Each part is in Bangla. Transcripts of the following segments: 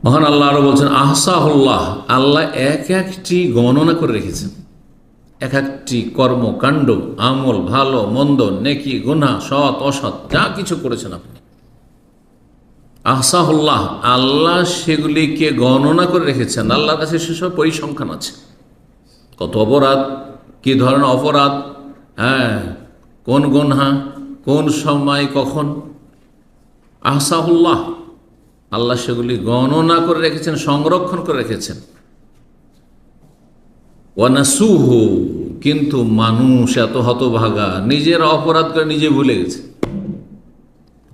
মহান আল্লাহ আরো বলছেন আহসাহুল্লাহ, আল্লাহ এক একটি গণনা করে রেখেছেন। এক একটি কর্মকাণ্ড, আমল, ভালো মন্দ, নেকি গুনাহ, সৎ অসৎ যা কিছু করেছেন আপনি, আহসাহুল্লাহ, আল্লাহ সেগুলিকে গণনা করে রেখেছেন। আল্লাহর কাছে সেসব পরিসংখ্যান আছে। কত অপরাধ, কি ধরনের অপরাধ, কোন গুনাহ, কোন সময়, কখন, আহসাহুল্লাহ, আল্লাহ সেগুলি গণনা করে রেখেছেন, সংরক্ষণ করে রেখেছেন। ওয়ানাসুহু, কিন্তু মানুষ এত হতভাগা, নিজের অপরাধ করে নিজে ভুলে গেছে।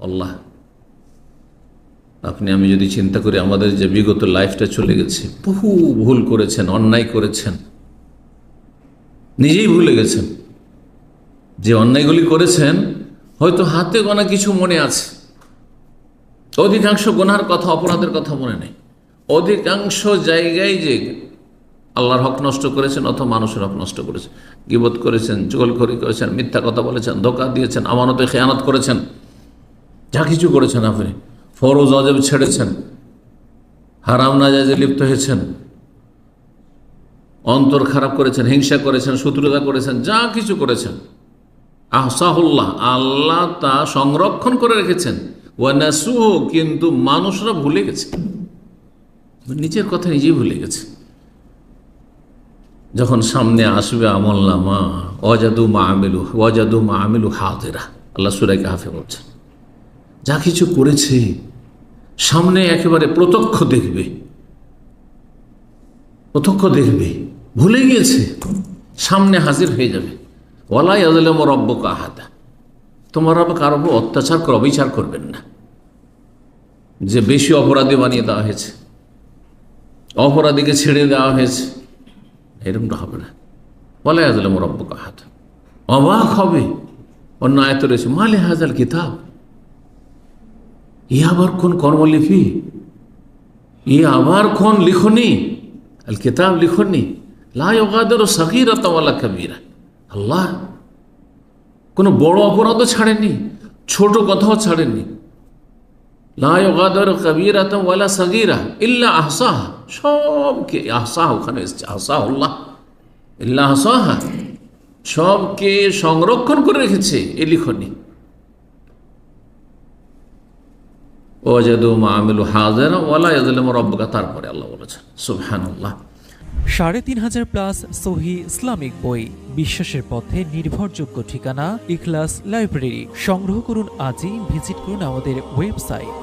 আল্লাহ, আপনি আমি যদি চিন্তা করি আমাদের যে বিগত লাইফটা চলে গেছে, বহু ভুল করেছেন, অন্যায় করেছেন, নিজেই ভুলে গেছেন। যে অন্যায়গুলি করেছেন হয়তো হাতে গোনা কিছু মনে আছে, অধিকাংশ গুনার কথা, অপরাধের কথা মনে নেই। অধিকাংশ জায়গায় যে আল্লাহর হক নষ্ট করেছেন অথবা মানুষের হক নষ্ট করেছেন, গীবত করেছেন, চুগলখড়ি করেছেন, মিথ্যা কথা বলেছেন, ধোঁকা দিয়েছেন, আমানতে খেয়ানত করেছেন, যা কিছু করেছেন আপনি, ফরজ ওয়াজিব ছেড়েছেন, হারাম নাজায়েজে লিপ্ত হয়েছেন, অন্তর খারাপ করেছেন, হিংসা করেছেন, শত্রুতা করেছেন, যা কিছু করেছেন, আহসাহুল্লাহ, আল্লাহ তা সংরক্ষণ করে রেখেছেন। ওয়ানাসুহু, কিন্তু মানুষরা ভুলে গেছে, নিজের কথা নিজেই ভুলে গেছে। যখন সামনে আসবে আমলনামা, ওয়াজাদু মা আমিলু হাদিরা, আল্লাহ সূরা কাহফে বলছেন, যা কিছু করেছে সামনে একেবারে প্রত্যক্ষ দেখবে, ভুলে গিয়েছে, সামনে হাজির হয়ে যাবে। ওয়ালা ইয়াযলিমু রাব্বুকা আহাদা, তোমার রব কারো উপর অত্যাচার করে অবিচার করবেন না। যে বেশি অপরাধী বানিয়ে দেওয়া হয়েছে, অপরাধীকে ছেড়ে দেওয়া হয়েছে, এরকমটা হবে না। ওয়ালা ইয়াযলিমু রাব্বুকা আহাদা। অবাক হবে, অন্য আয়াতে রয়েছে মালি হাযাল কিতাব, ই আবার কোন কর্মলিপি, ই আবার কোন লিখনি, আল কিতাব লিখনি, লা ইউগাদিরু সাগীরাতান ওয়ালা কাবীরা। আল্লাহ কোনো বড় অপরাধও ছাড়েননি, ছোট কথাও ছাড়েননি। লা ইউগাদিরু কাবীরাতান ওয়ালা সাগীরা ইল্লা আহসাহা, সবকে আহসাহা, ওখানে এসেছে আহসাহুল্লাহ ইল্লা আহসাহা, সবকে সংরক্ষণ করে রেখেছে এ লিখনি। ওয়াজাদু মা আমিলু হাযিরা ওয়ালা ইয়াযলিমু রাব্বুকা, তারপরে আল্লাহ বলেছেন সুবহানাল্লাহ। ৩৫০০ প্লাস সহিহ ইসলামিক বই, বিশ্বাসের পথে নির্ভরযোগ্য ঠিকানা ইখলাস লাইব্রেরি। সংগ্রহ করুন আজই, ভিজিট করুন আমাদের ওয়েবসাইট।